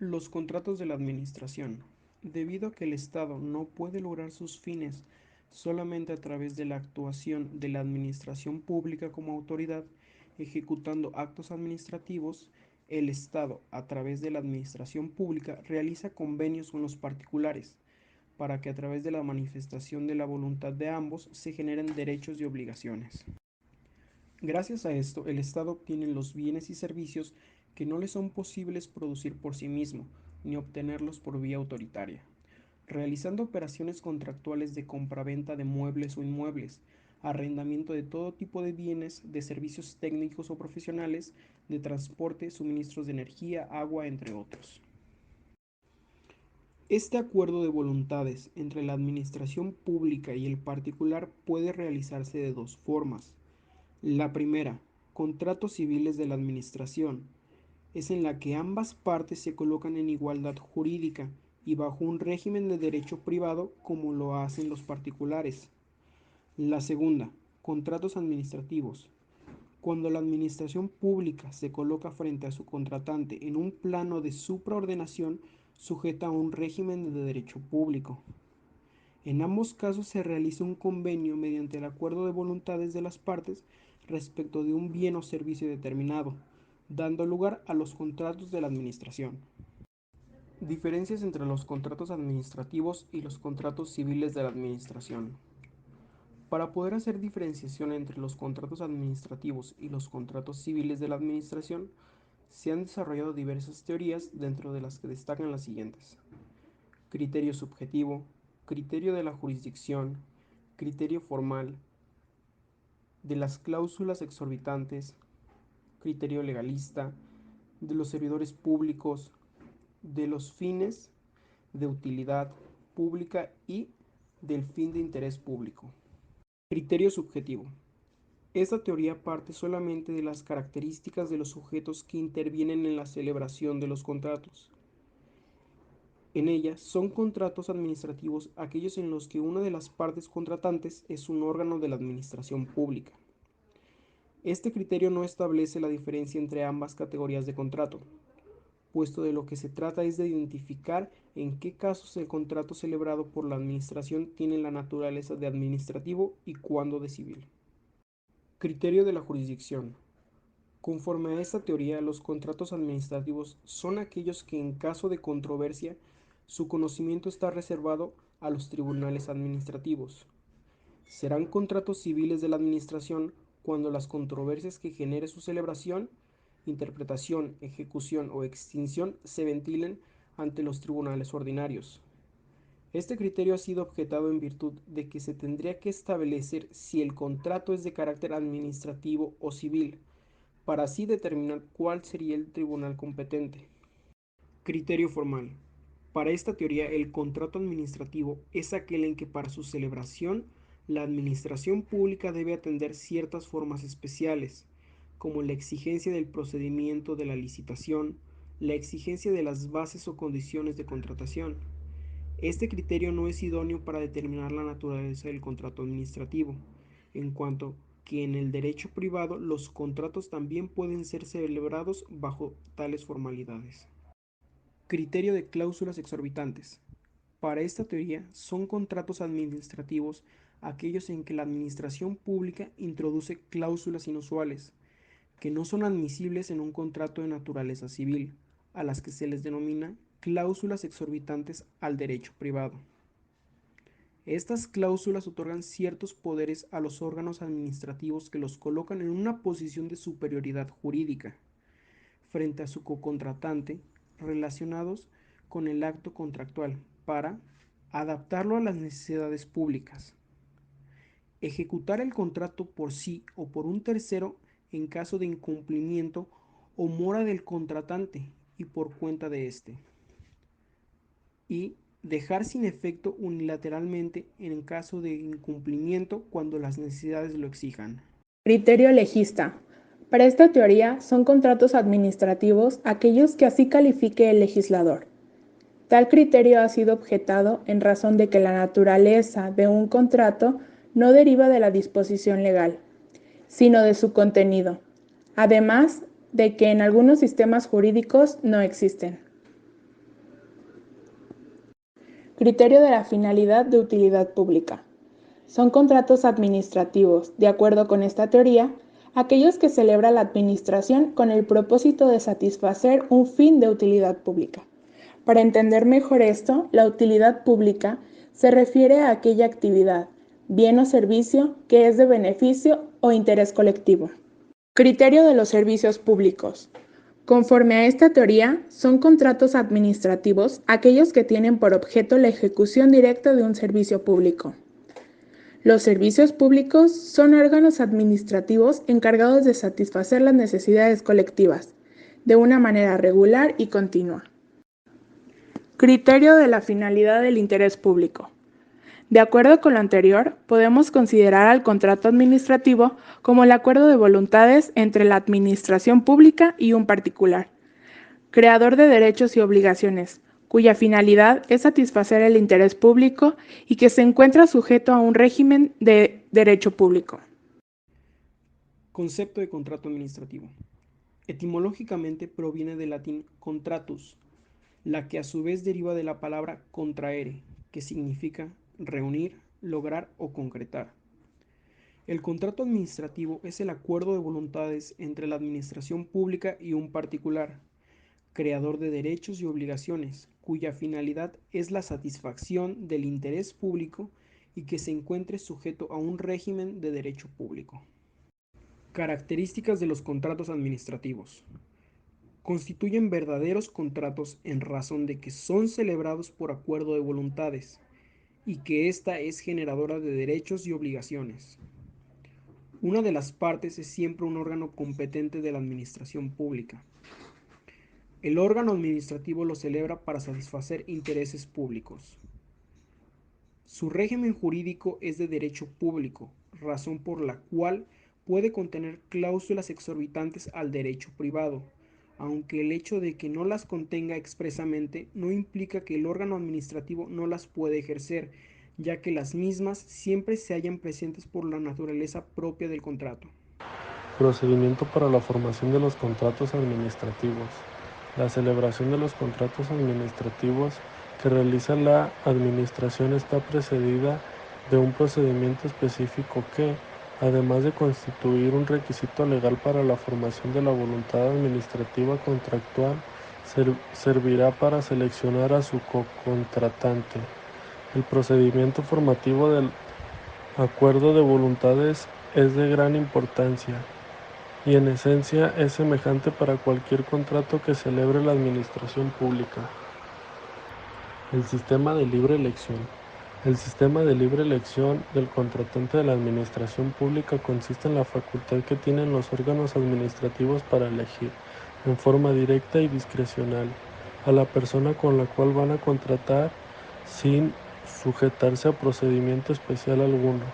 Los contratos de la administración. Debido a que el Estado no puede lograr sus fines solamente a través de la actuación de la administración pública como autoridad, ejecutando actos administrativos, el Estado, a través de la administración pública, realiza convenios con los particulares para que a través de la manifestación de la voluntad de ambos se generen derechos y obligaciones. Gracias a esto, el Estado obtiene los bienes y servicios que no le son posibles producir por sí mismo, ni obtenerlos por vía autoritaria, realizando operaciones contractuales de compraventa de muebles o inmuebles, arrendamiento de todo tipo de bienes, de servicios técnicos o profesionales, de transporte, suministros de energía, agua, entre otros. Este acuerdo de voluntades entre la administración pública y el particular puede realizarse de dos formas. La primera, contratos civiles de la administración, es en la que ambas partes se colocan en igualdad jurídica y bajo un régimen de derecho privado como lo hacen los particulares. La segunda, contratos administrativos, cuando la administración pública se coloca frente a su contratante en un plano de supraordenación sujeta a un régimen de derecho público. En ambos casos se realiza un convenio mediante el acuerdo de voluntades de las partes respecto de un bien o servicio determinado, dando lugar a los contratos de la administración. Diferencias entre los contratos administrativos y los contratos civiles de la administración. Para poder hacer diferenciación entre los contratos administrativos y los contratos civiles de la administración, se han desarrollado diversas teorías, dentro de las que destacan las siguientes: criterio subjetivo, criterio de la jurisdicción, criterio formal, de las cláusulas exorbitantes, criterio legalista, de los servidores públicos, de los fines de utilidad pública y del fin de interés público. Criterio subjetivo. Esta teoría parte solamente de las características de los sujetos que intervienen en la celebración de los contratos. En ella son contratos administrativos aquellos en los que una de las partes contratantes es un órgano de la administración pública. Este criterio no establece la diferencia entre ambas categorías de contrato, puesto de lo que se trata es de identificar en qué casos el contrato celebrado por la administración tiene la naturaleza de administrativo y cuándo de civil. Criterio de la jurisdicción. Conforme a esta teoría, los contratos administrativos son aquellos que en caso de controversia, su conocimiento está reservado a los tribunales administrativos. Serán contratos civiles de la administración cuando las controversias que genere su celebración, interpretación, ejecución o extinción se ventilen ante los tribunales ordinarios. Este criterio ha sido objetado en virtud de que se tendría que establecer si el contrato es de carácter administrativo o civil, para así determinar cuál sería el tribunal competente. Criterio formal. Para esta teoría, el contrato administrativo es aquel en que para su celebración la administración pública debe atender ciertas formas especiales, como la exigencia del procedimiento de la licitación, la exigencia de las bases o condiciones de contratación. Este criterio no es idóneo para determinar la naturaleza del contrato administrativo, en cuanto que en el derecho privado los contratos también pueden ser celebrados bajo tales formalidades. Criterio de cláusulas exorbitantes. Para esta teoría, son contratos administrativos aquellos en que la administración pública introduce cláusulas inusuales, que no son admisibles en un contrato de naturaleza civil, a las que se les denomina cláusulas exorbitantes al derecho privado. Estas cláusulas otorgan ciertos poderes a los órganos administrativos que los colocan en una posición de superioridad jurídica frente a su cocontratante relacionados con el acto contractual para adaptarlo a las necesidades públicas, ejecutar el contrato por sí o por un tercero en caso de incumplimiento o mora del contratante y por cuenta de éste, y dejar sin efecto unilateralmente en caso de incumplimiento cuando las necesidades lo exijan. Criterio legista. Para esta teoría son contratos administrativos aquellos que así califique el legislador. Tal criterio ha sido objetado en razón de que la naturaleza de un contrato no deriva de la disposición legal, sino de su contenido, además de que en algunos sistemas jurídicos no existen. Criterio de la finalidad de utilidad pública. Son contratos administrativos, de acuerdo con esta teoría, aquellos que celebra la administración con el propósito de satisfacer un fin de utilidad pública. Para entender mejor esto, la utilidad pública se refiere a aquella actividad, bien o servicio que es de beneficio o interés colectivo. Criterio de los servicios públicos. Conforme a esta teoría, son contratos administrativos aquellos que tienen por objeto la ejecución directa de un servicio público. Los servicios públicos son órganos administrativos encargados de satisfacer las necesidades colectivas, de una manera regular y continua. Criterio de la finalidad del interés público. De acuerdo con lo anterior, podemos considerar al contrato administrativo como el acuerdo de voluntades entre la administración pública y un particular, creador de derechos y obligaciones, cuya finalidad es satisfacer el interés público y que se encuentra sujeto a un régimen de derecho público. Concepto de contrato administrativo. Etimológicamente proviene del latín contratus, la que a su vez deriva de la palabra contraere, que significa reunir, lograr o concretar. El contrato administrativo es el acuerdo de voluntades entre la administración pública y un particular, creador de derechos y obligaciones, cuya finalidad es la satisfacción del interés público y que se encuentre sujeto a un régimen de derecho público. Características de los contratos administrativos. Constituyen verdaderos contratos en razón de que son celebrados por acuerdo de voluntades y que ésta es generadora de derechos y obligaciones. Una de las partes es siempre un órgano competente de la administración pública. El órgano administrativo lo celebra para satisfacer intereses públicos. Su régimen jurídico es de derecho público, razón por la cual puede contener cláusulas exorbitantes al derecho privado, aunque el hecho de que no las contenga expresamente no implica que el órgano administrativo no las puede ejercer, ya que las mismas siempre se hallan presentes por la naturaleza propia del contrato. Procedimiento para la formación de los contratos administrativos. La celebración de los contratos administrativos que realiza la Administración está precedida de un procedimiento específico que, además de constituir un requisito legal para la formación de la voluntad administrativa contractual, servirá para seleccionar a su co-contratante. El procedimiento formativo del acuerdo de voluntades es de gran importancia y en esencia es semejante para cualquier contrato que celebre la administración pública. El sistema de libre elección. El sistema de libre elección del contratante de la administración pública consiste en la facultad que tienen los órganos administrativos para elegir, en forma directa y discrecional, a la persona con la cual van a contratar sin sujetarse a procedimiento especial alguno.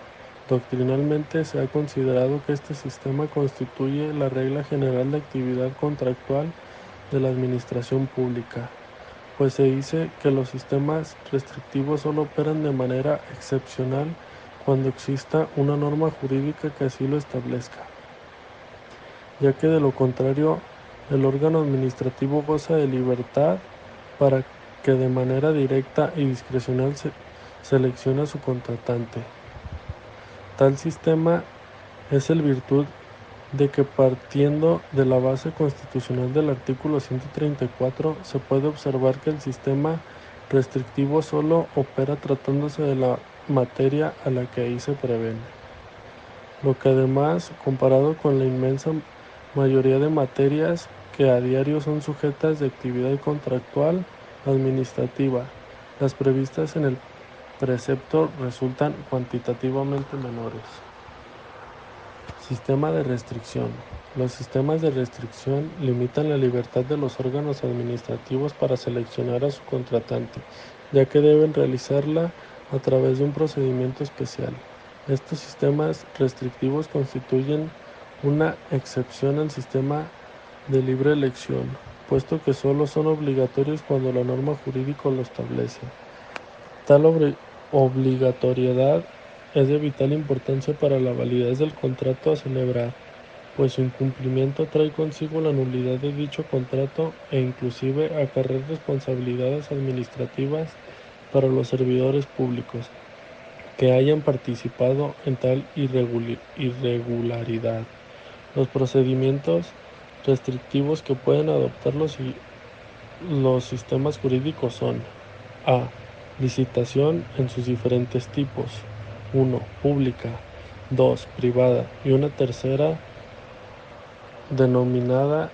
Doctrinalmente se ha considerado que este sistema constituye la regla general de actividad contractual de la administración pública, pues se dice que los sistemas restrictivos solo operan de manera excepcional cuando exista una norma jurídica que así lo establezca, ya que de lo contrario el órgano administrativo goza de libertad para que de manera directa y discrecional seleccione a su contratante. Tal sistema es el virtud de que partiendo de la base constitucional del artículo 134 se puede observar que el sistema restrictivo solo opera tratándose de la materia a la que ahí se prevé, lo que además, comparado con la inmensa mayoría de materias que a diario son sujetas de actividad contractual administrativa, las previstas en el precepto resultan cuantitativamente menores. Sistema de restricción. Los sistemas de restricción limitan la libertad de los órganos administrativos para seleccionar a su contratante, ya que deben realizarla a través de un procedimiento especial. Estos sistemas restrictivos constituyen una excepción al sistema de libre elección, puesto que solo son obligatorios cuando la norma jurídica lo establece. Tal obligatoriedad es de vital importancia para la validez del contrato a celebrar, pues su incumplimiento trae consigo la nulidad de dicho contrato e inclusive acarrea responsabilidades administrativas para los servidores públicos que hayan participado en tal irregularidad. Los procedimientos restrictivos que pueden adoptar los sistemas jurídicos son: a. Licitación en sus diferentes tipos. 1. Pública. 2. Privada. Y una tercera denominada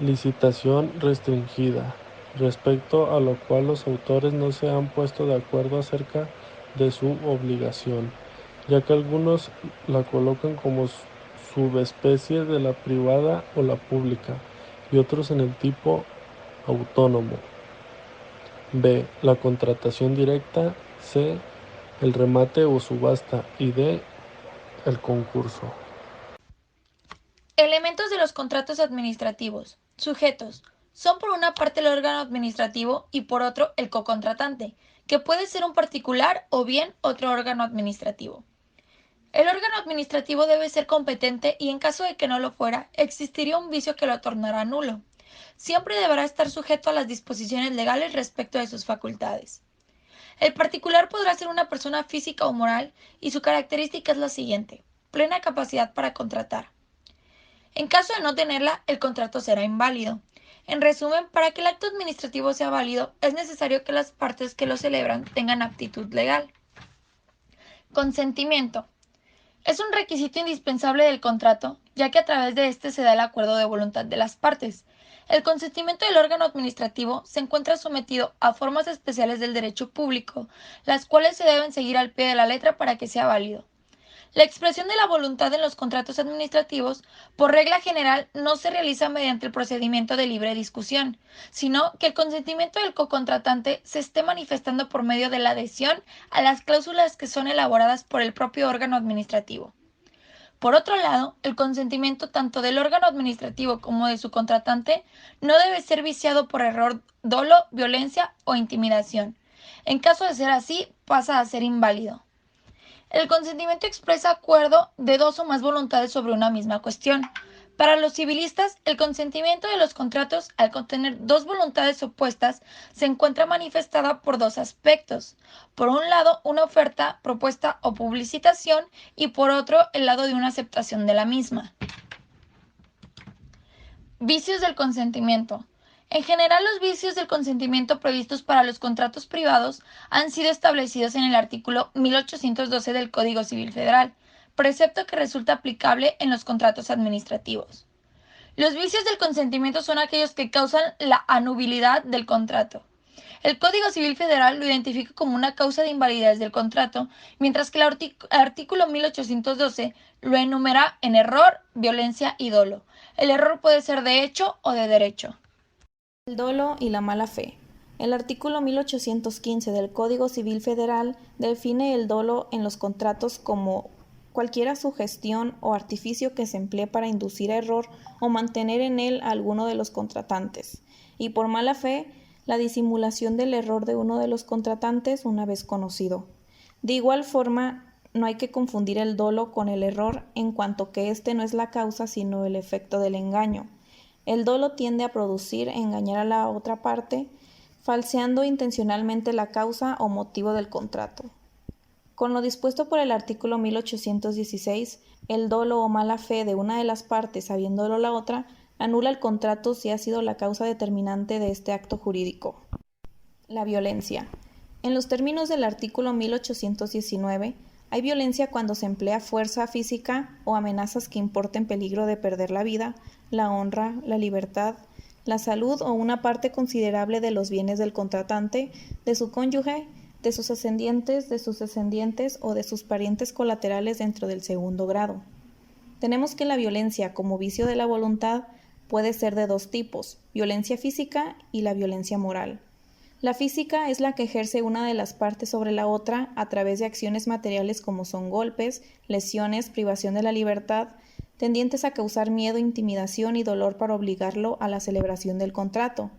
licitación restringida, respecto a lo cual los autores no se han puesto de acuerdo acerca de su obligación, ya que algunos la colocan como subespecie de la privada o la pública, y otros en el tipo autónomo. B. La contratación directa. C. El remate o subasta. Y D. El concurso. Elementos de los contratos administrativos. Sujetos. Son por una parte el órgano administrativo y por otro el cocontratante, que puede ser un particular o bien otro órgano administrativo. El órgano administrativo debe ser competente y en caso de que no lo fuera, existiría un vicio que lo tornará nulo. Siempre deberá estar sujeto a las disposiciones legales respecto de sus facultades. El particular podrá ser una persona física o moral y su característica es la siguiente: plena capacidad para contratar. En caso de no tenerla, el contrato será inválido. En resumen, para que el acto administrativo sea válido, es necesario que las partes que lo celebran tengan aptitud legal. Consentimiento. Es un requisito indispensable del contrato, ya que a través de este se da el acuerdo de voluntad de las partes. El consentimiento del órgano administrativo se encuentra sometido a formas especiales del derecho público, las cuales se deben seguir al pie de la letra para que sea válido. La expresión de la voluntad en los contratos administrativos, por regla general, no se realiza mediante el procedimiento de libre discusión, sino que el consentimiento del cocontratante se esté manifestando por medio de la adhesión a las cláusulas que son elaboradas por el propio órgano administrativo. Por otro lado, el consentimiento tanto del órgano administrativo como de su contratante no debe ser viciado por error, dolo, violencia o intimidación. En caso de ser así, pasa a ser inválido. El consentimiento expresa acuerdo de dos o más voluntades sobre una misma cuestión. Para los civilistas, el consentimiento de los contratos, al contener dos voluntades opuestas, se encuentra manifestada por dos aspectos. Por un lado, una oferta, propuesta o publicitación, y por otro, el lado de una aceptación de la misma. Vicios del consentimiento. En general, los vicios del consentimiento previstos para los contratos privados han sido establecidos en el artículo 1812 del Código Civil Federal, precepto que resulta aplicable en los contratos administrativos. Los vicios del consentimiento son aquellos que causan la anubilidad del contrato. El Código Civil Federal lo identifica como una causa de invalidez del contrato, mientras que el artículo 1812 lo enumera en error, violencia y dolo. El error puede ser de hecho o de derecho. El dolo y la mala fe. El artículo 1815 del Código Civil Federal define el dolo en los contratos como cualquiera sugestión o artificio que se emplee para inducir a error o mantener en él a alguno de los contratantes, y por mala fe, la disimulación del error de uno de los contratantes una vez conocido. De igual forma, no hay que confundir el dolo con el error en cuanto que éste no es la causa sino el efecto del engaño. El dolo tiende a producir engañar a la otra parte, falseando intencionalmente la causa o motivo del contrato. Con lo dispuesto por el artículo 1816, el dolo o mala fe de una de las partes, habiéndolo la otra, anula el contrato si ha sido la causa determinante de este acto jurídico. La violencia. En los términos del artículo 1819, hay violencia cuando se emplea fuerza física o amenazas que importen peligro de perder la vida, la honra, la libertad, la salud o una parte considerable de los bienes del contratante, de su cónyuge, de sus descendientes o de sus parientes colaterales dentro del segundo grado. Tenemos que la violencia, como vicio de la voluntad, puede ser de dos tipos: violencia física y la violencia moral. La física es la que ejerce una de las partes sobre la otra a través de acciones materiales como son golpes, lesiones, privación de la libertad, tendientes a causar miedo, intimidación y dolor para obligarlo a la celebración del contrato.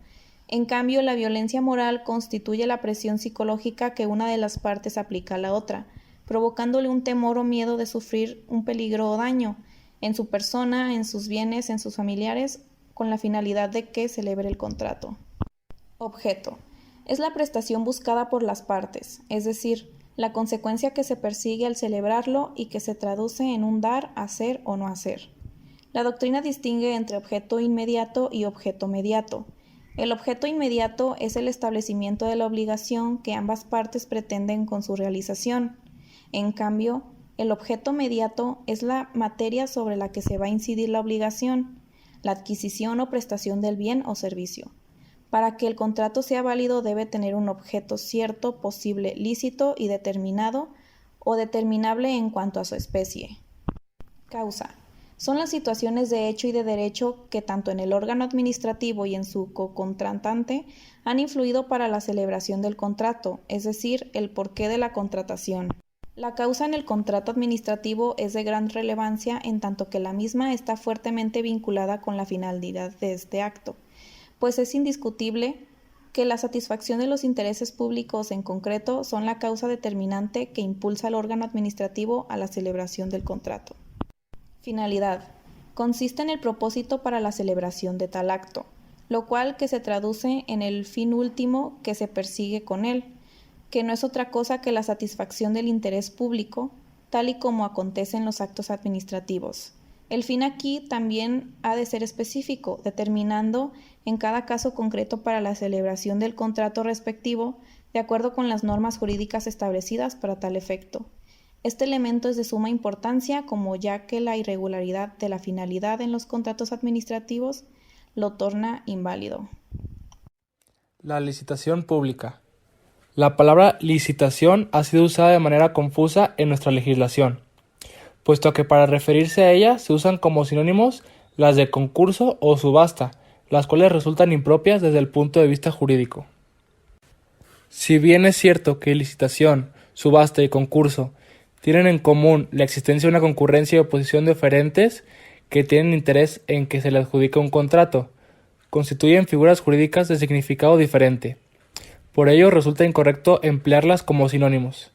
En cambio, la violencia moral constituye la presión psicológica que una de las partes aplica a la otra, provocándole un temor o miedo de sufrir un peligro o daño en su persona, en sus bienes, en sus familiares, con la finalidad de que celebre el contrato. Objeto. Es la prestación buscada por las partes, es decir, la consecuencia que se persigue al celebrarlo y que se traduce en un dar, hacer o no hacer. La doctrina distingue entre objeto inmediato y objeto mediato. El objeto inmediato es el establecimiento de la obligación que ambas partes pretenden con su realización. En cambio, el objeto mediato es la materia sobre la que se va a incidir la obligación, la adquisición o prestación del bien o servicio. Para que el contrato sea válido debe tener un objeto cierto, posible, lícito y determinado o determinable en cuanto a su especie. Causa. Son las situaciones de hecho y de derecho que tanto en el órgano administrativo y en su co-contratante han influido para la celebración del contrato, es decir, el porqué de la contratación. La causa en el contrato administrativo es de gran relevancia en tanto que la misma está fuertemente vinculada con la finalidad de este acto, pues es indiscutible que la satisfacción de los intereses públicos en concreto son la causa determinante que impulsa al órgano administrativo a la celebración del contrato. Finalidad. Consiste en el propósito para la celebración de tal acto, lo cual que se traduce en el fin último que se persigue con él, que no es otra cosa que la satisfacción del interés público, tal y como acontece en los actos administrativos. El fin aquí también ha de ser específico, determinando en cada caso concreto para la celebración del contrato respectivo, de acuerdo con las normas jurídicas establecidas para tal efecto. Este elemento es de suma importancia, como ya que la irregularidad de la finalidad en los contratos administrativos lo torna inválido. La licitación pública. La palabra licitación ha sido usada de manera confusa en nuestra legislación, puesto que para referirse a ella se usan como sinónimos las de concurso o subasta, las cuales resultan impropias desde el punto de vista jurídico. Si bien es cierto que licitación, subasta y concurso tienen en común la existencia de una concurrencia y oposición de oferentes que tienen interés en que se le adjudique un contrato, constituyen figuras jurídicas de significado diferente. Por ello resulta incorrecto emplearlas como sinónimos.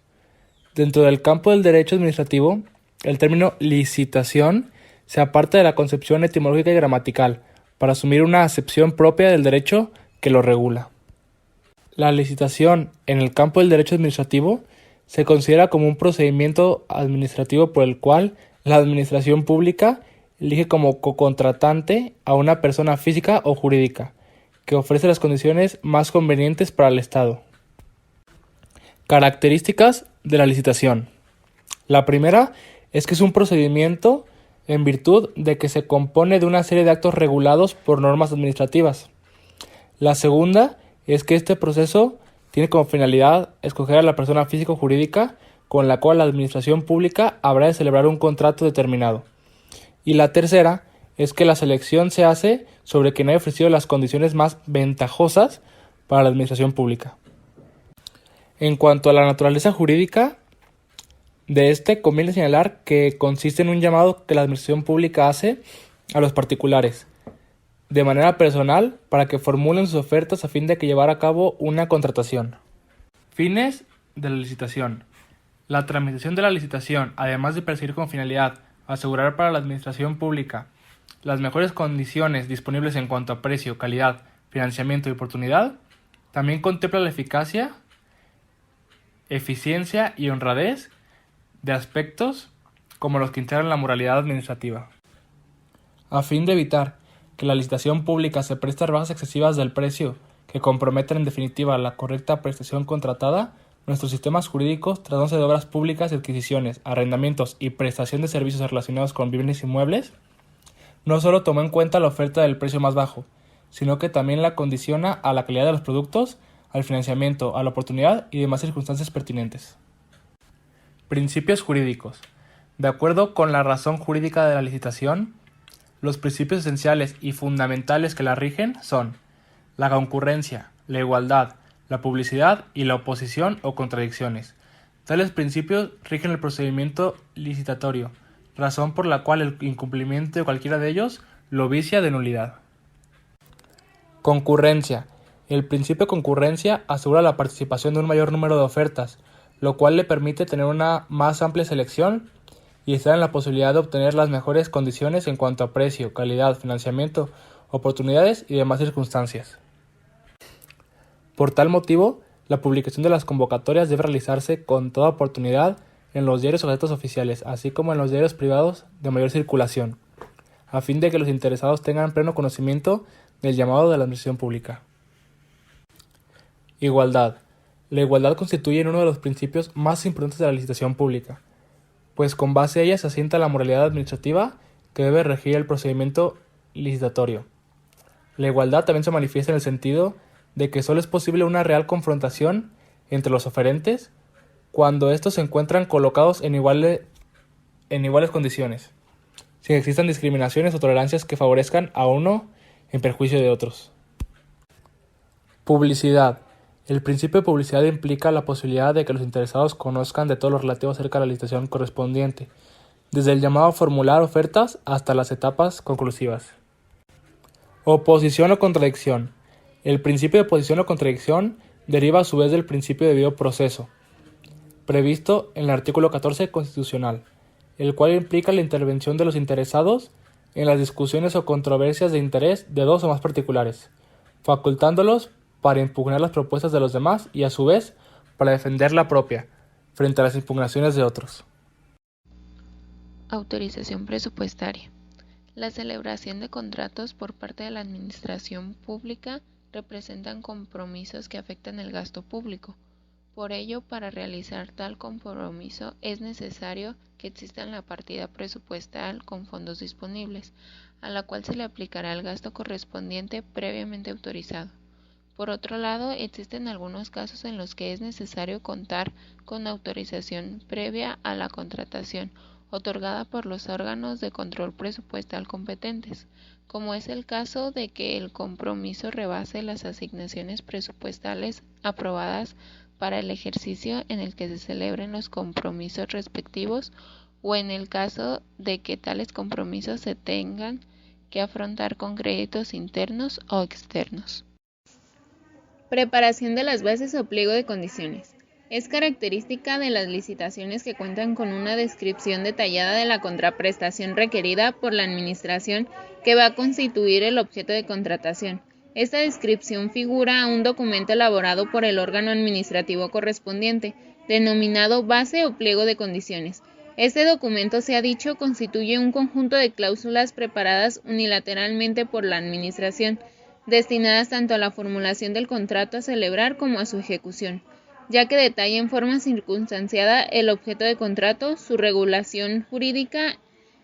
Dentro del campo del derecho administrativo, el término licitación se aparta de la concepción etimológica y gramatical para asumir una acepción propia del derecho que lo regula. La licitación en el campo del derecho administrativo se considera como un procedimiento administrativo por el cual la administración pública elige como cocontratante a una persona física o jurídica que ofrece las condiciones más convenientes para el Estado. Características de la licitación. La primera es que es un procedimiento en virtud de que se compone de una serie de actos regulados por normas administrativas. La segunda es que este proceso tiene como finalidad escoger a la persona física o jurídica con la cual la administración pública habrá de celebrar un contrato determinado. Y la tercera es que la selección se hace sobre quien haya ofrecido las condiciones más ventajosas para la administración pública. En cuanto a la naturaleza jurídica de este, conviene señalar que consiste en un llamado que la administración pública hace a los particulares, de manera personal, para que formulen sus ofertas a fin de que llevar a cabo una contratación. Fines de la licitación. La tramitación de la licitación, además de perseguir con finalidad asegurar para la administración pública las mejores condiciones disponibles en cuanto a precio, calidad, financiamiento y oportunidad, también contempla la eficacia, eficiencia y honradez de aspectos como los que integran la moralidad administrativa. A fin de evitar que la licitación pública se preste a rebajas excesivas del precio que comprometen en definitiva la correcta prestación contratada, nuestros sistemas jurídicos, tratándose de obras públicas, adquisiciones, arrendamientos y prestación de servicios relacionados con bienes inmuebles, no solo tomó en cuenta la oferta del precio más bajo, sino que también la condiciona a la calidad de los productos, al financiamiento, a la oportunidad y demás circunstancias pertinentes. Principios jurídicos. De acuerdo con la razón jurídica de la licitación, los principios esenciales y fundamentales que la rigen son la concurrencia, la igualdad, la publicidad y la oposición o contradicciones. Tales principios rigen el procedimiento licitatorio, razón por la cual el incumplimiento de cualquiera de ellos lo vicia de nulidad. Concurrencia. El principio de concurrencia asegura la participación de un mayor número de ofertas, lo cual le permite tener una más amplia selección y estar en la posibilidad de obtener las mejores condiciones en cuanto a precio, calidad, financiamiento, oportunidades y demás circunstancias. Por tal motivo, la publicación de las convocatorias debe realizarse con toda oportunidad en los diarios objetos oficiales, así como en los diarios privados de mayor circulación, a fin de que los interesados tengan pleno conocimiento del llamado de la administración pública. Igualdad. La igualdad constituye uno de los principios más importantes de la licitación pública, pues con base a ella se asienta la moralidad administrativa que debe regir el procedimiento licitatorio. La igualdad también se manifiesta en el sentido de que solo es posible una real confrontación entre los oferentes cuando estos se encuentran colocados en iguales condiciones, sin que existan discriminaciones o tolerancias que favorezcan a uno en perjuicio de otros. Publicidad. El principio de publicidad implica la posibilidad de que los interesados conozcan de todo lo relativo acerca de la licitación correspondiente, desde el llamado a formular ofertas hasta las etapas conclusivas. Oposición o contradicción. El principio de oposición o contradicción deriva a su vez del principio de debido proceso, previsto en el artículo 14 constitucional, el cual implica la intervención de los interesados en las discusiones o controversias de interés de dos o más particulares, facultándolos para impugnar las propuestas de los demás y a su vez para defender la propia, frente a las impugnaciones de otros. Autorización presupuestaria. La celebración de contratos por parte de la administración pública representan compromisos que afectan el gasto público. Por ello, para realizar tal compromiso es necesario que exista la partida presupuestal con fondos disponibles, a la cual se le aplicará el gasto correspondiente previamente autorizado. Por otro lado, existen algunos casos en los que es necesario contar con autorización previa a la contratación, otorgada por los órganos de control presupuestal competentes, como es el caso de que el compromiso rebase las asignaciones presupuestales aprobadas para el ejercicio en el que se celebren los compromisos respectivos, o en el caso de que tales compromisos se tengan que afrontar con créditos internos o externos. Preparación de las bases o pliego de condiciones. Es característica de las licitaciones que cuentan con una descripción detallada de la contraprestación requerida por la administración que va a constituir el objeto de contratación. Esta descripción figura a un documento elaborado por el órgano administrativo correspondiente, denominado base o pliego de condiciones. Este documento, se ha dicho, constituye un conjunto de cláusulas preparadas unilateralmente por la administración, destinadas tanto a la formulación del contrato a celebrar como a su ejecución, ya que detalla en forma circunstanciada el objeto de contrato, su regulación jurídica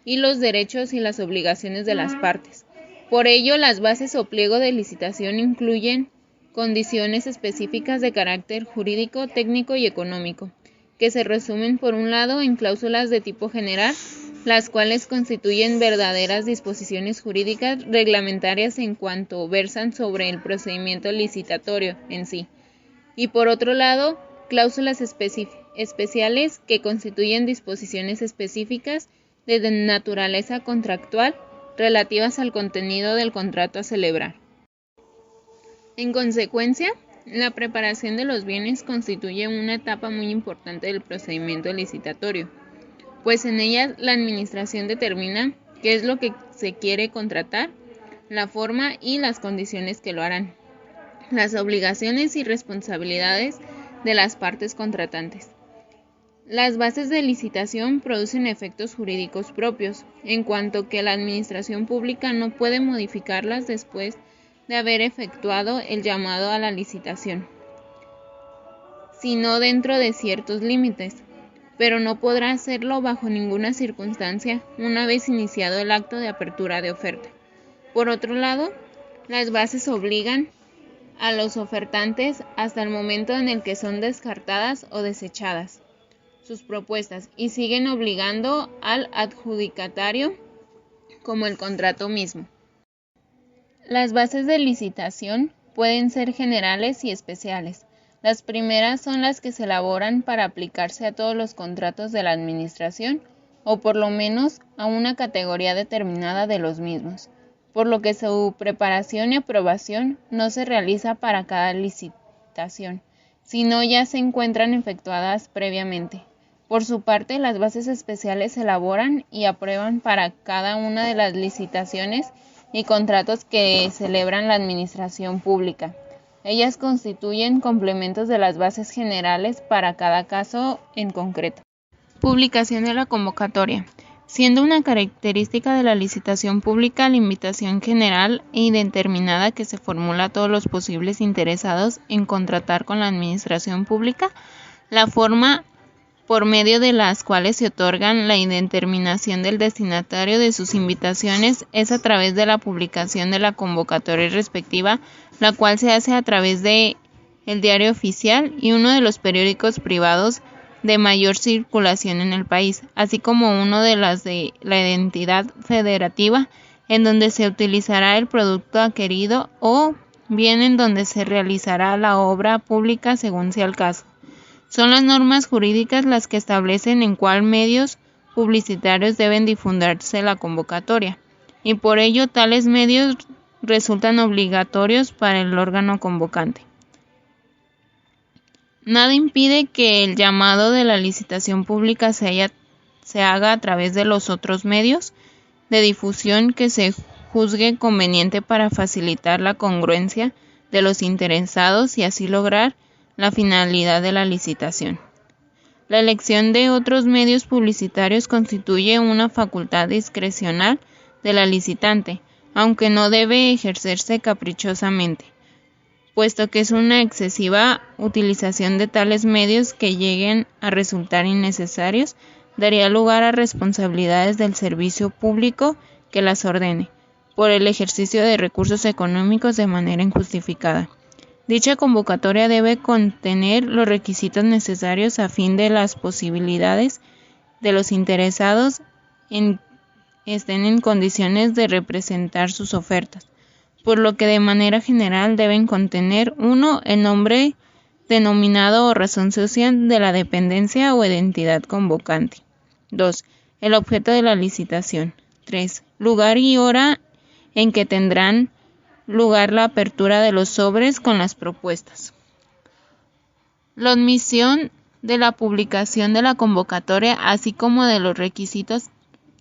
y los derechos y las obligaciones de las partes. Por ello, las bases o pliego de licitación incluyen condiciones específicas de carácter jurídico, técnico y económico, que se resumen por un lado en cláusulas de tipo general, las cuales constituyen verdaderas disposiciones jurídicas reglamentarias en cuanto versan sobre el procedimiento licitatorio en sí, y por otro lado, cláusulas especiales que constituyen disposiciones específicas de naturaleza contractual relativas al contenido del contrato a celebrar. En consecuencia, la preparación de los bienes constituye una etapa muy importante del procedimiento licitatorio, pues en ella la administración determina qué es lo que se quiere contratar, la forma y las condiciones que lo harán, las obligaciones y responsabilidades de las partes contratantes. Las bases de licitación producen efectos jurídicos propios, en cuanto que la administración pública no puede modificarlas después de haber efectuado el llamado a la licitación, sino dentro de ciertos límites, pero no podrá hacerlo bajo ninguna circunstancia una vez iniciado el acto de apertura de oferta. Por otro lado, las bases obligan a los ofertantes hasta el momento en el que son descartadas o desechadas sus propuestas y siguen obligando al adjudicatario como el contrato mismo. Las bases de licitación pueden ser generales y especiales. Las primeras son las que se elaboran para aplicarse a todos los contratos de la administración o por lo menos a una categoría determinada de los mismos, por lo que su preparación y aprobación no se realiza para cada licitación, sino ya se encuentran efectuadas previamente. Por su parte, las bases especiales se elaboran y aprueban para cada una de las licitaciones y contratos que celebran la administración pública. Ellas constituyen complementos de las bases generales para cada caso en concreto. Publicación de la convocatoria. Siendo una característica de la licitación pública la invitación general e indeterminada que se formula a todos los posibles interesados en contratar con la administración pública, la forma por medio de las cuales se otorgan la indeterminación del destinatario de sus invitaciones es a través de la publicación de la convocatoria respectiva, la cual se hace a través de el Diario Oficial y uno de los periódicos privados de mayor circulación en el país, así como uno de las de la entidad federativa en donde se utilizará el producto adquirido o bien en donde se realizará la obra pública según sea el caso. Son las normas jurídicas las que establecen en cuál medios publicitarios deben difundirse la convocatoria, y por ello tales medios resultan obligatorios para el órgano convocante. Nada impide que el llamado de la licitación pública se haga a través de los otros medios de difusión que se juzgue conveniente para facilitar la congruencia de los interesados y así lograr la finalidad de la licitación. La elección de otros medios publicitarios constituye una facultad discrecional de la licitante, aunque no debe ejercerse caprichosamente, puesto que es una excesiva utilización de tales medios que lleguen a resultar innecesarios, daría lugar a responsabilidades del servicio público que las ordene, por el ejercicio de recursos económicos de manera injustificada. Dicha convocatoria debe contener los requisitos necesarios a fin de las posibilidades de los interesados estén en condiciones de representar sus ofertas, por lo que de manera general deben contener 1. El nombre, denominado o razón social de la dependencia o entidad convocante. 2. El objeto de la licitación. 3. Lugar y hora en que tendrán lugar la apertura de los sobres con las propuestas. La omisión de la publicación de la convocatoria, así como de los requisitos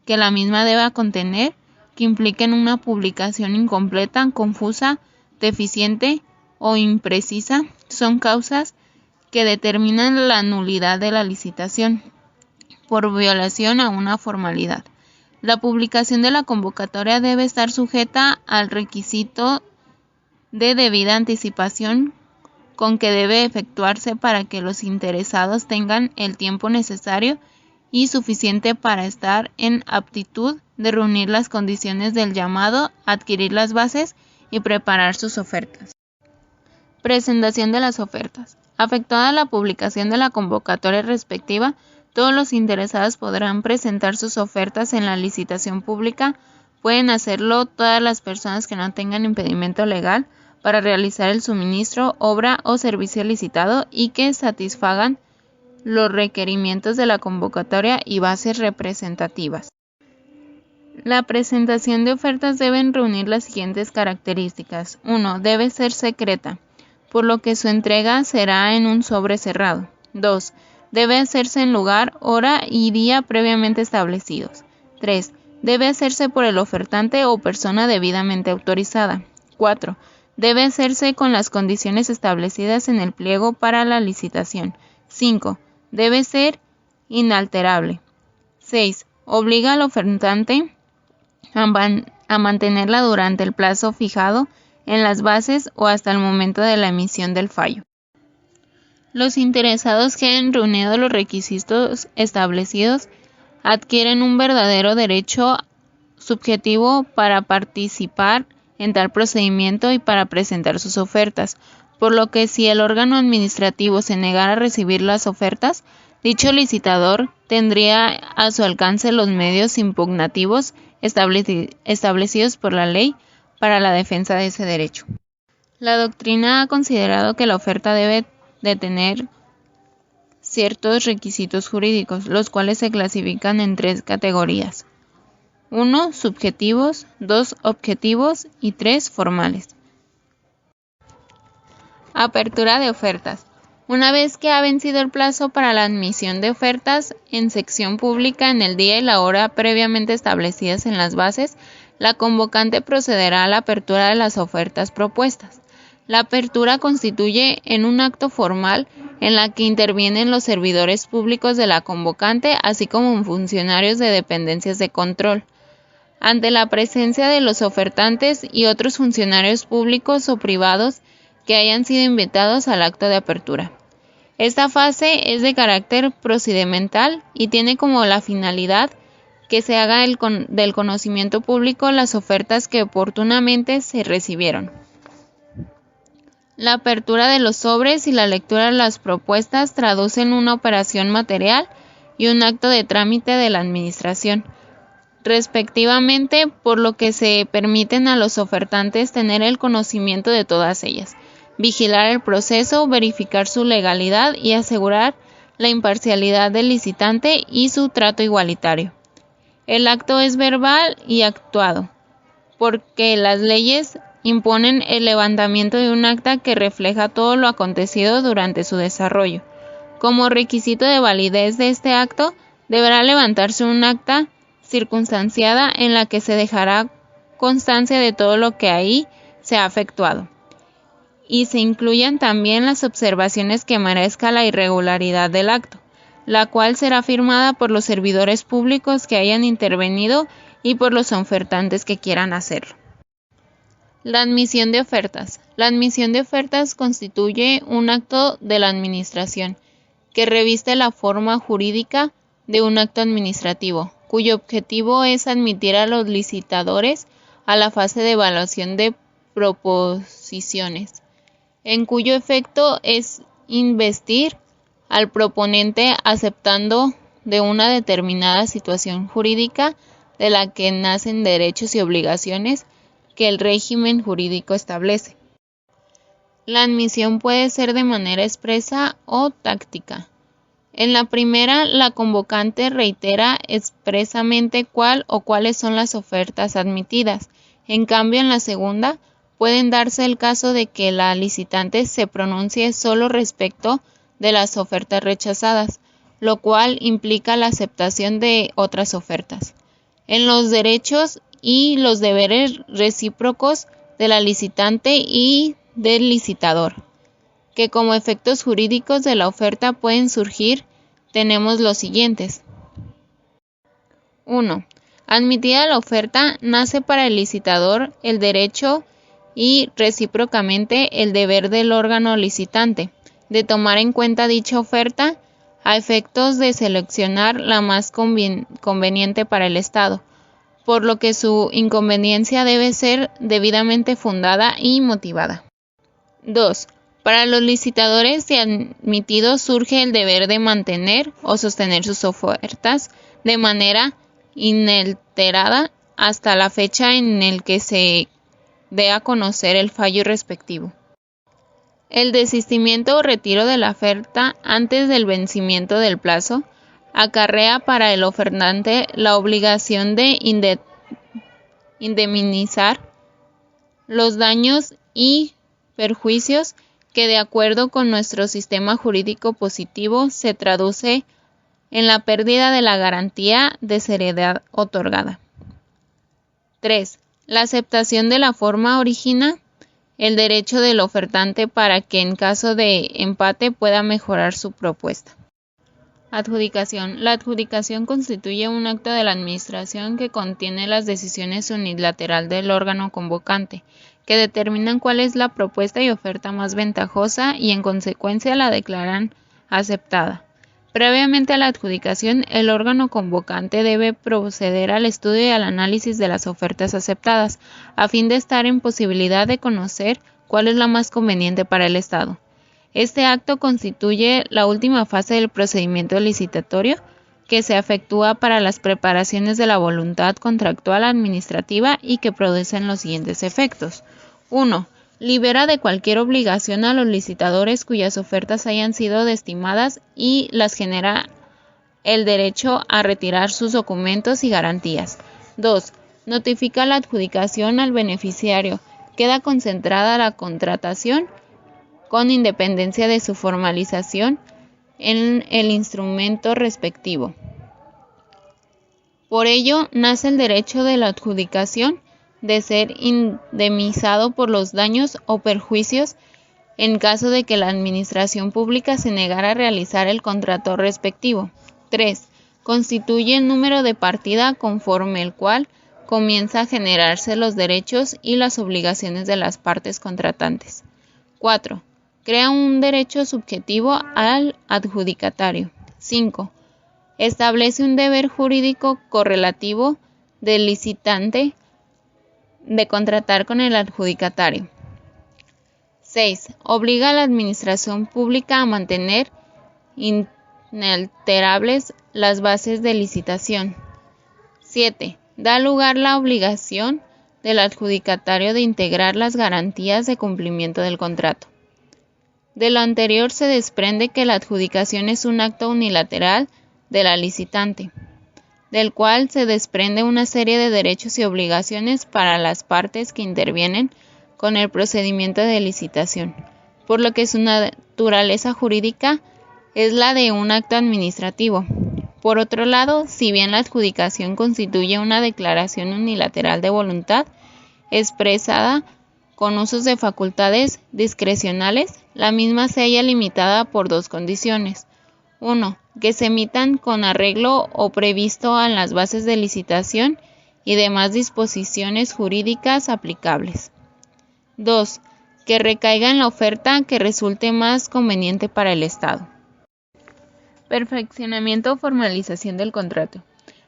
que la misma deba contener, que impliquen una publicación incompleta, confusa, deficiente o imprecisa, son causas que determinan la nulidad de la licitación por violación a una formalidad. La publicación de la convocatoria debe estar sujeta al requisito de debida anticipación con que debe efectuarse para que los interesados tengan el tiempo necesario y suficiente para estar en aptitud de reunir las condiciones del llamado, adquirir las bases y preparar sus ofertas. Presentación de las ofertas. Afectada la publicación de la convocatoria respectiva, todos los interesados podrán presentar sus ofertas en la licitación pública. Pueden hacerlo todas las personas que no tengan impedimento legal para realizar el suministro, obra o servicio licitado y que satisfagan los requerimientos de la convocatoria y bases representativas. La presentación de ofertas deben reunir las siguientes características. 1. Debe ser secreta, por lo que su entrega será en un sobre cerrado. 2. Debe hacerse en lugar, hora y día previamente establecidos. 3. Debe hacerse por el ofertante o persona debidamente autorizada. 4. Debe hacerse con las condiciones establecidas en el pliego para la licitación. 5. Debe ser inalterable. 6. Obliga al ofertante a mantenerla durante el plazo fijado en las bases o hasta el momento de la emisión del fallo. Los interesados que hayan reunido los requisitos establecidos adquieren un verdadero derecho subjetivo para participar en tal procedimiento y para presentar sus ofertas, por lo que si el órgano administrativo se negara a recibir las ofertas, dicho licitador tendría a su alcance los medios impugnativos establecidos por la ley para la defensa de ese derecho. La doctrina ha considerado que la oferta debe de tener ciertos requisitos jurídicos, los cuales se clasifican en 3 categorías: 1. Subjetivos, 2. Objetivos y 3. Formales. Apertura de ofertas. Una vez que ha vencido el plazo para la admisión de ofertas en sección pública en el día y la hora previamente establecidas en las bases, la convocante procederá a la apertura de las ofertas propuestas. La apertura constituye en un acto formal en la que intervienen los servidores públicos de la convocante, así como funcionarios de dependencias de control, ante la presencia de los ofertantes y otros funcionarios públicos o privados que hayan sido invitados al acto de apertura. Esta fase es de carácter procedimental y tiene como la finalidad que se haga del conocimiento público las ofertas que oportunamente se recibieron. La apertura de los sobres y la lectura de las propuestas traducen una operación material y un acto de trámite de la administración, respectivamente, por lo que se permiten a los ofertantes tener el conocimiento de todas ellas, vigilar el proceso, verificar su legalidad y asegurar la imparcialidad del licitante y su trato igualitario. El acto es verbal y actuado, porque las leyes imponen el levantamiento de un acta que refleja todo lo acontecido durante su desarrollo. Como requisito de validez de este acto, deberá levantarse un acta circunstanciada en la que se dejará constancia de todo lo que ahí se ha efectuado, y se incluyan también las observaciones que merezca la irregularidad del acto, la cual será firmada por los servidores públicos que hayan intervenido y por los ofertantes que quieran hacerlo. La admisión de ofertas. La admisión de ofertas constituye un acto de la administración que reviste la forma jurídica de un acto administrativo, cuyo objetivo es admitir a los licitadores a la fase de evaluación de proposiciones, en cuyo efecto es investir al proponente aceptando de una determinada situación jurídica de la que nacen derechos y obligaciones que el régimen jurídico establece. La admisión puede ser de manera expresa o táctica. En la primera, la convocante reitera expresamente cuál o cuáles son las ofertas admitidas. En cambio, en la segunda, pueden darse el caso de que la licitante se pronuncie solo respecto de las ofertas rechazadas, lo cual implica la aceptación de otras ofertas. En los derechos y los deberes recíprocos de la licitante y del licitador, que como efectos jurídicos de la oferta pueden surgir, tenemos los siguientes. 1. Admitida la oferta, nace para el licitador el derecho y recíprocamente el deber del órgano licitante de tomar en cuenta dicha oferta a efectos de seleccionar la más conveniente para el Estado, por lo que su inconveniencia debe ser debidamente fundada y motivada. 2. Para los licitadores y admitidos surge el deber de mantener o sostener sus ofertas de manera inalterada hasta la fecha en la que se dé a conocer el fallo respectivo. El desistimiento o retiro de la oferta antes del vencimiento del plazo acarrea para el ofertante la obligación de indemnizar los daños y perjuicios que, de acuerdo con nuestro sistema jurídico positivo, se traduce en la pérdida de la garantía de seriedad otorgada. 3. La aceptación de la forma origina el derecho del ofertante para que en caso de empate pueda mejorar su propuesta. Adjudicación. La adjudicación constituye un acto de la administración que contiene las decisiones unilateral del órgano convocante, que determinan cuál es la propuesta y oferta más ventajosa y en consecuencia la declaran aceptada. Previamente a la adjudicación, el órgano convocante debe proceder al estudio y al análisis de las ofertas aceptadas, a fin de estar en posibilidad de conocer cuál es la más conveniente para el Estado. Este acto constituye la última fase del procedimiento licitatorio que se efectúa para las preparaciones de la voluntad contractual administrativa y que producen los siguientes efectos. 1. Libera de cualquier obligación a los licitadores cuyas ofertas hayan sido desestimadas y las genera el derecho a retirar sus documentos y garantías. 2. Notifica la adjudicación al beneficiario. Queda concentrada la contratación con independencia de su formalización en el instrumento respectivo. Por ello, nace el derecho de la adjudicación de ser indemnizado por los daños o perjuicios en caso de que la administración pública se negara a realizar el contrato respectivo. 3. Constituye el número de partida conforme el cual comienza a generarse los derechos y las obligaciones de las partes contratantes. 4. Crea un derecho subjetivo al adjudicatario. 5. Establece un deber jurídico correlativo del licitante de contratar con el adjudicatario. 6. Obliga a la administración pública a mantener inalterables las bases de licitación. 7. Da lugar la obligación del adjudicatario de integrar las garantías de cumplimiento del contrato. De lo anterior se desprende que la adjudicación es un acto unilateral de la licitante, del cual se desprende una serie de derechos y obligaciones para las partes que intervienen con el procedimiento de licitación, por lo que su naturaleza jurídica es la de un acto administrativo. Por otro lado, si bien la adjudicación constituye una declaración unilateral de voluntad expresada con usos de facultades discrecionales, la misma se halla limitada por dos condiciones. 1. Que se emitan con arreglo o previsto en las bases de licitación y demás disposiciones jurídicas aplicables. 2. Que recaiga en la oferta que resulte más conveniente para el Estado. Perfeccionamiento o formalización del contrato.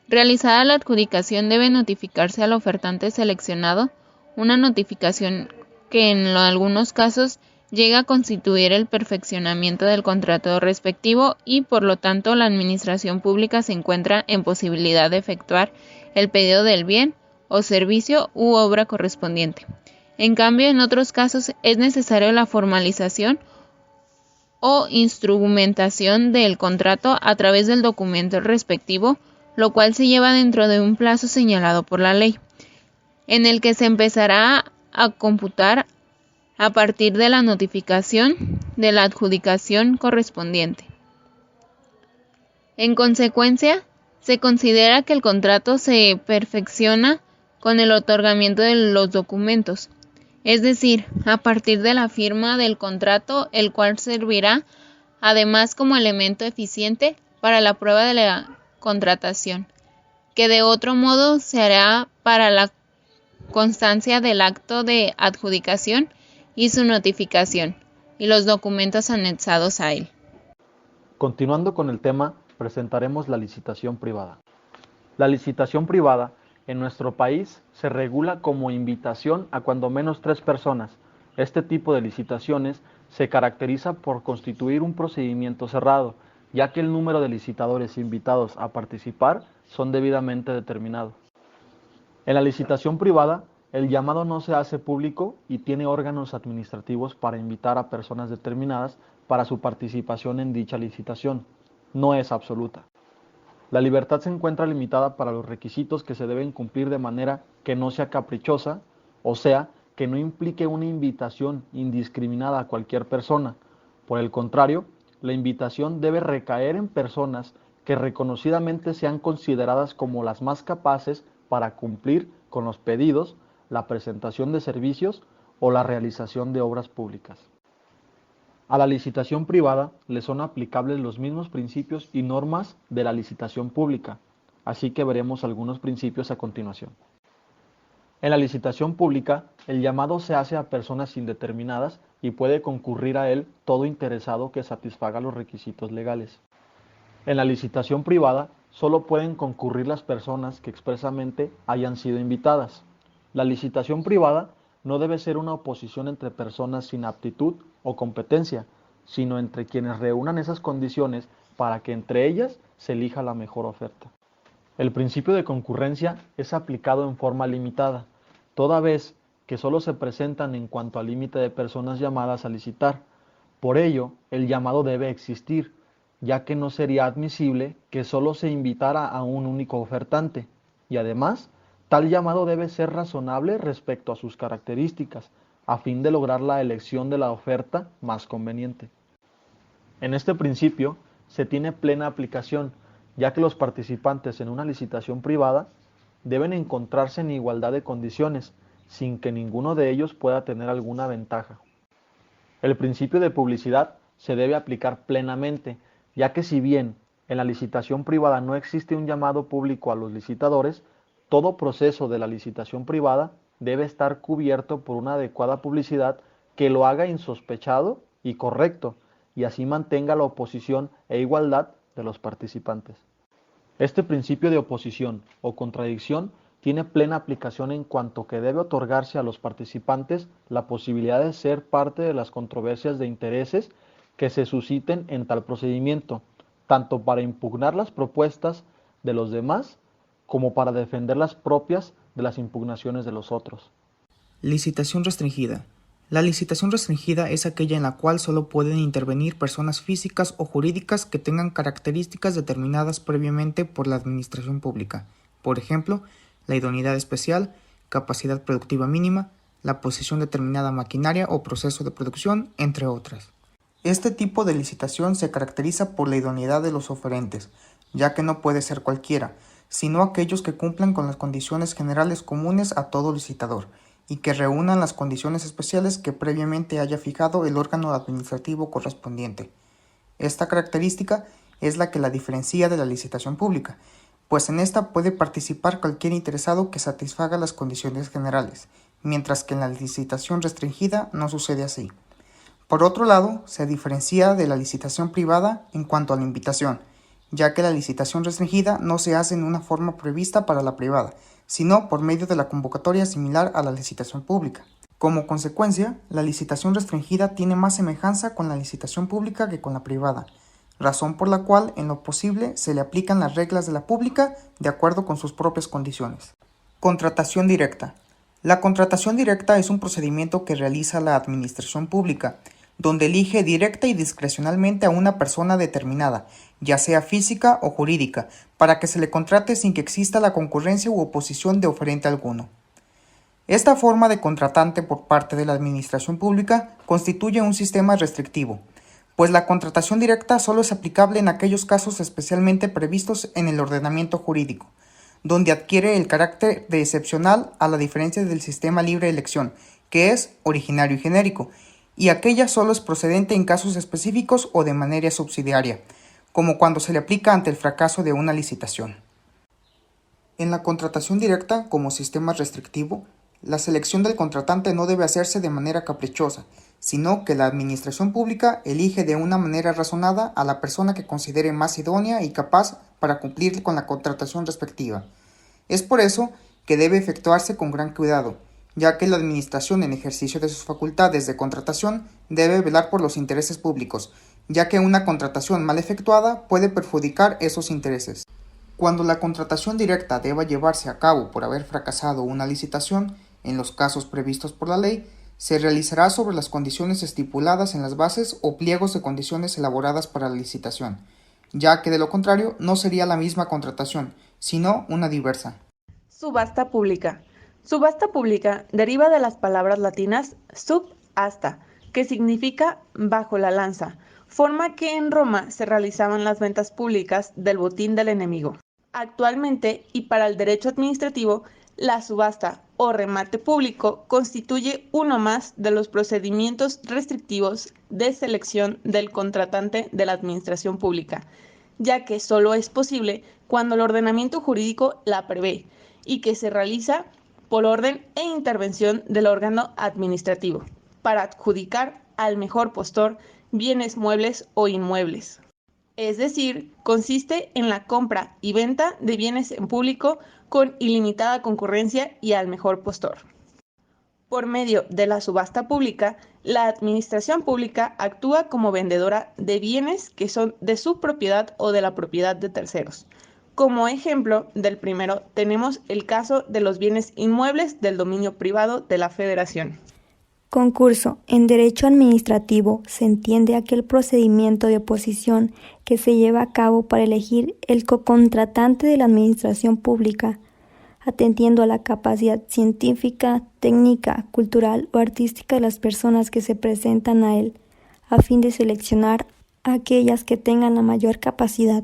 Realizada la adjudicación, debe notificarse al ofertante seleccionado una notificación que en algunos casos llega a constituir el perfeccionamiento del contrato respectivo y, por lo tanto, la administración pública se encuentra en posibilidad de efectuar el pedido del bien o servicio u obra correspondiente. En cambio, en otros casos es necesario la formalización o instrumentación del contrato a través del documento respectivo, lo cual se lleva dentro de un plazo señalado por la ley, en el que se empezará a computar a partir de la notificación de la adjudicación correspondiente. En consecuencia, se considera que el contrato se perfecciona con el otorgamiento de los documentos, es decir, a partir de la firma del contrato, el cual servirá además como elemento eficiente para la prueba de la contratación, que de otro modo se hará para la constancia del acto de adjudicación y su notificación, y los documentos anexados a él. Continuando con el tema, presentaremos la licitación privada. La licitación privada en nuestro país se regula como invitación a cuando menos 3 personas. Este tipo de licitaciones se caracteriza por constituir un procedimiento cerrado, ya que el número de licitadores invitados a participar son debidamente determinados. En la licitación privada, el llamado no se hace público y tiene órganos administrativos para invitar a personas determinadas para su participación en dicha licitación. No es absoluta. La libertad se encuentra limitada para los requisitos que se deben cumplir de manera que no sea caprichosa, o sea, que no implique una invitación indiscriminada a cualquier persona. Por el contrario, la invitación debe recaer en personas que reconocidamente sean consideradas como las más capaces para cumplir con los pedidos, la presentación de servicios o la realización de obras públicas. A la licitación privada le son aplicables los mismos principios y normas de la licitación pública, así que veremos algunos principios a continuación. En la licitación pública, el llamado se hace a personas indeterminadas y puede concurrir a él todo interesado que satisfaga los requisitos legales. En la licitación privada, solo pueden concurrir las personas que expresamente hayan sido invitadas. La licitación privada no debe ser una oposición entre personas sin aptitud o competencia, sino entre quienes reúnan esas condiciones para que entre ellas se elija la mejor oferta. El principio de concurrencia es aplicado en forma limitada, toda vez que solo se presentan en cuanto al límite de personas llamadas a licitar. Por ello, el llamado debe existir, ya que no sería admisible que solo se invitara a un único ofertante, y además, tal llamado debe ser razonable respecto a sus características, a fin de lograr la elección de la oferta más conveniente. En este principio se tiene plena aplicación, ya que los participantes en una licitación privada deben encontrarse en igualdad de condiciones, sin que ninguno de ellos pueda tener alguna ventaja. El principio de publicidad se debe aplicar plenamente, ya que si bien en la licitación privada no existe un llamado público a los licitadores, todo proceso de la licitación privada debe estar cubierto por una adecuada publicidad que lo haga insospechado y correcto, y así mantenga la oposición e igualdad de los participantes. Este principio de oposición o contradicción tiene plena aplicación en cuanto que debe otorgarse a los participantes la posibilidad de ser parte de las controversias de intereses que se susciten en tal procedimiento, tanto para impugnar las propuestas de los demás como para defender las propias de las impugnaciones de los otros. Licitación restringida. La licitación restringida es aquella en la cual solo pueden intervenir personas físicas o jurídicas que tengan características determinadas previamente por la administración pública. Por ejemplo, la idoneidad especial, capacidad productiva mínima, la posesión de determinada maquinaria o proceso de producción, entre otras. Este tipo de licitación se caracteriza por la idoneidad de los oferentes, ya que no puede ser cualquiera, sino aquellos que cumplan con las condiciones generales comunes a todo licitador, y que reúnan las condiciones especiales que previamente haya fijado el órgano administrativo correspondiente. Esta característica es la que la diferencia de la licitación pública, pues en esta puede participar cualquier interesado que satisfaga las condiciones generales, mientras que en la licitación restringida no sucede así. Por otro lado, se diferencia de la licitación privada en cuanto a la invitación, ya que la licitación restringida no se hace en una forma prevista para la privada, sino por medio de la convocatoria similar a la licitación pública. Como consecuencia, la licitación restringida tiene más semejanza con la licitación pública que con la privada, razón por la cual, en lo posible, se le aplican las reglas de la pública de acuerdo con sus propias condiciones. Contratación directa. La contratación directa es un procedimiento que realiza la administración pública, donde elige directa y discrecionalmente a una persona determinada, ya sea física o jurídica, para que se le contrate sin que exista la concurrencia u oposición de oferente alguno. Esta forma de contratante por parte de la administración pública constituye un sistema restrictivo, pues la contratación directa solo es aplicable en aquellos casos especialmente previstos en el ordenamiento jurídico, donde adquiere el carácter de excepcional a la diferencia del sistema libre de elección, que es originario y genérico, y aquella solo es procedente en casos específicos o de manera subsidiaria, como cuando se le aplica ante el fracaso de una licitación. En la contratación directa, como sistema restrictivo, la selección del contratante no debe hacerse de manera caprichosa, sino que la administración pública elige de una manera razonada a la persona que considere más idónea y capaz para cumplir con la contratación respectiva. Es por eso que debe efectuarse con gran cuidado, ya que la administración en ejercicio de sus facultades de contratación debe velar por los intereses públicos, ya que una contratación mal efectuada puede perjudicar esos intereses. Cuando la contratación directa deba llevarse a cabo por haber fracasado una licitación, en los casos previstos por la ley, se realizará sobre las condiciones estipuladas en las bases o pliegos de condiciones elaboradas para la licitación, ya que de lo contrario no sería la misma contratación, sino una diversa. Subasta pública. Subasta pública deriva de las palabras latinas sub hasta, que significa bajo la lanza, forma que en Roma se realizaban las ventas públicas del botín del enemigo. Actualmente, y para el derecho administrativo, la subasta o remate público constituye uno más de los procedimientos restrictivos de selección del contratante de la administración pública, ya que solo es posible cuando el ordenamiento jurídico la prevé y que se realiza por orden e intervención del órgano administrativo, para adjudicar al mejor postor bienes muebles o inmuebles. Es decir, consiste en la compra y venta de bienes en público con ilimitada concurrencia y al mejor postor. Por medio de la subasta pública, la administración pública actúa como vendedora de bienes que son de su propiedad o de la propiedad de terceros. Como ejemplo del primero, tenemos el caso de los bienes inmuebles del dominio privado de la Federación. Concurso. En derecho administrativo se entiende aquel procedimiento de oposición que se lleva a cabo para elegir el cocontratante de la administración pública, atendiendo a la capacidad científica, técnica, cultural o artística de las personas que se presentan a él, a fin de seleccionar a aquellas que tengan la mayor capacidad.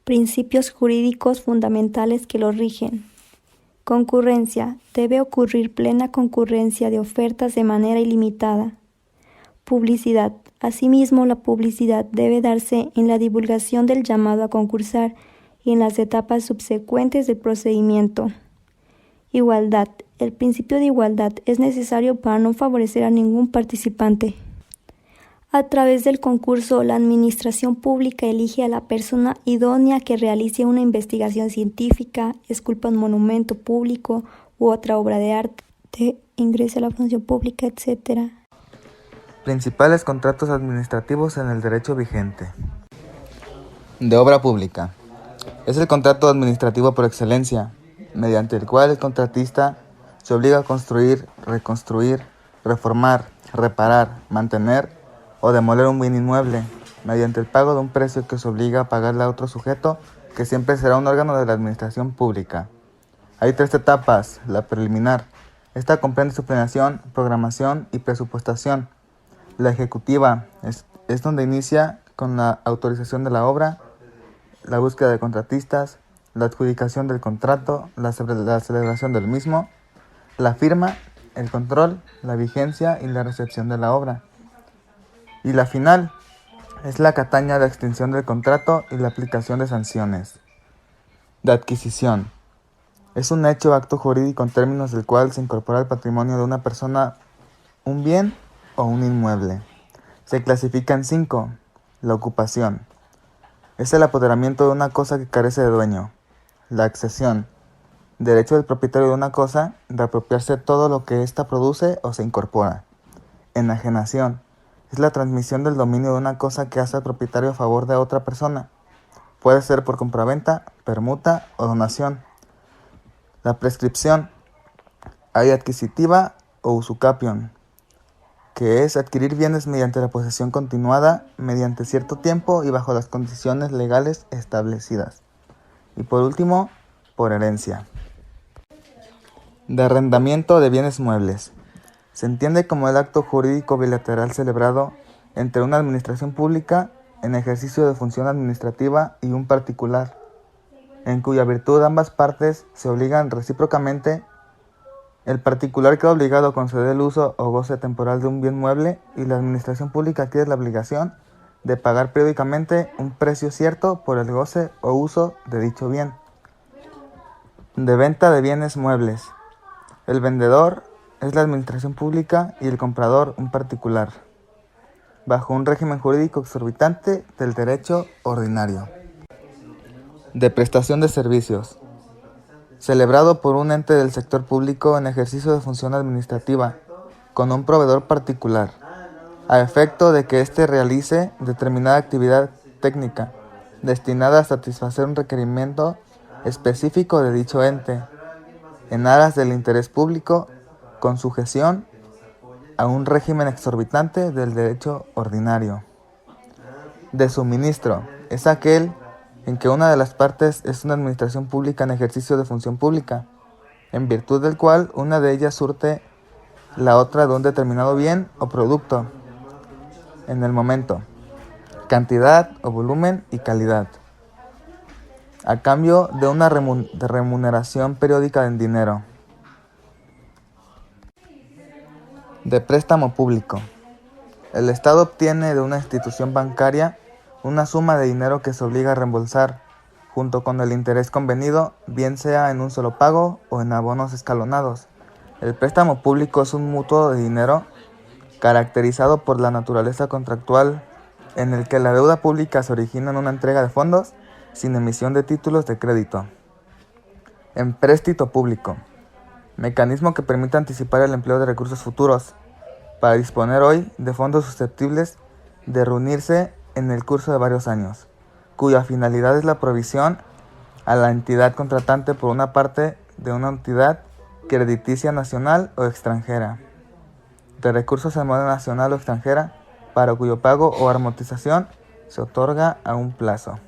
Principios jurídicos fundamentales que lo rigen. Concurrencia. Debe ocurrir plena concurrencia de ofertas de manera ilimitada. Publicidad. Asimismo, la publicidad debe darse en la divulgación del llamado a concursar y en las etapas subsecuentes del procedimiento. Igualdad. El principio de igualdad es necesario para no favorecer a ningún participante. A través del concurso, la administración pública elige a la persona idónea que realice una investigación científica, esculpa un monumento público u otra obra de arte, ingrese a la función pública, etc. Principales contratos administrativos en el derecho vigente. De obra pública. Es el contrato administrativo por excelencia, mediante el cual el contratista se obliga a construir, reconstruir, reformar, reparar, mantener o demoler un bien inmueble, mediante el pago de un precio que se obliga a pagarle a otro sujeto, que siempre será un órgano de la administración pública. Hay 3 etapas. La preliminar. Esta comprende su planeación, programación y presupuestación. La ejecutiva es donde inicia con la autorización de la obra, la búsqueda de contratistas, la adjudicación del contrato, la celebración del mismo, la firma, el control, la vigencia y la recepción de la obra. Y la final es la cataña de extinción del contrato y la aplicación de sanciones. De adquisición. Es un hecho o acto jurídico en términos del cual se incorpora al patrimonio de una persona un bien o un inmueble. Se clasifica en 5. La ocupación. Es el apoderamiento de una cosa que carece de dueño. La accesión. Derecho del propietario de una cosa de apropiarse todo lo que ésta produce o se incorpora. Enajenación. Es la transmisión del dominio de una cosa que hace al propietario a favor de otra persona. Puede ser por compraventa, permuta o donación. La prescripción. Hay adquisitiva o usucapión, que es adquirir bienes mediante la posesión continuada, mediante cierto tiempo y bajo las condiciones legales establecidas. Y por último, por herencia. De arrendamiento de bienes muebles. Se entiende como el acto jurídico bilateral celebrado entre una administración pública en ejercicio de función administrativa y un particular, en cuya virtud ambas partes se obligan recíprocamente. El particular queda obligado a conceder el uso o goce temporal de un bien mueble y la administración pública tiene la obligación de pagar periódicamente un precio cierto por el goce o uso de dicho bien. De venta de bienes muebles. El vendedor es la administración pública y el comprador un particular, bajo un régimen jurídico exorbitante del derecho ordinario. De prestación de servicios. Celebrado por un ente del sector público en ejercicio de función administrativa, con un proveedor particular, a efecto de que éste realice determinada actividad técnica, destinada a satisfacer un requerimiento específico de dicho ente, en aras del interés público, con sujeción a un régimen exorbitante del derecho ordinario. De suministro. Es aquel en que una de las partes es una administración pública en ejercicio de función pública, en virtud del cual una de ellas surte la otra de un determinado bien o producto, en el momento, cantidad o volumen y calidad, a cambio de una remuneración periódica en dinero. De préstamo público. El Estado obtiene de una institución bancaria una suma de dinero que se obliga a reembolsar, junto con el interés convenido, bien sea en un solo pago o en abonos escalonados. El préstamo público es un mutuo de dinero caracterizado por la naturaleza contractual, en el que la deuda pública se origina en una entrega de fondos sin emisión de títulos de crédito. Empréstito público. Mecanismo que permite anticipar el empleo de recursos futuros, para disponer hoy de fondos susceptibles de reunirse en el curso de varios años, cuya finalidad es la provisión a la entidad contratante por una parte de una entidad crediticia nacional o extranjera, de recursos en moneda nacional o extranjera, para cuyo pago o amortización se otorga a un plazo.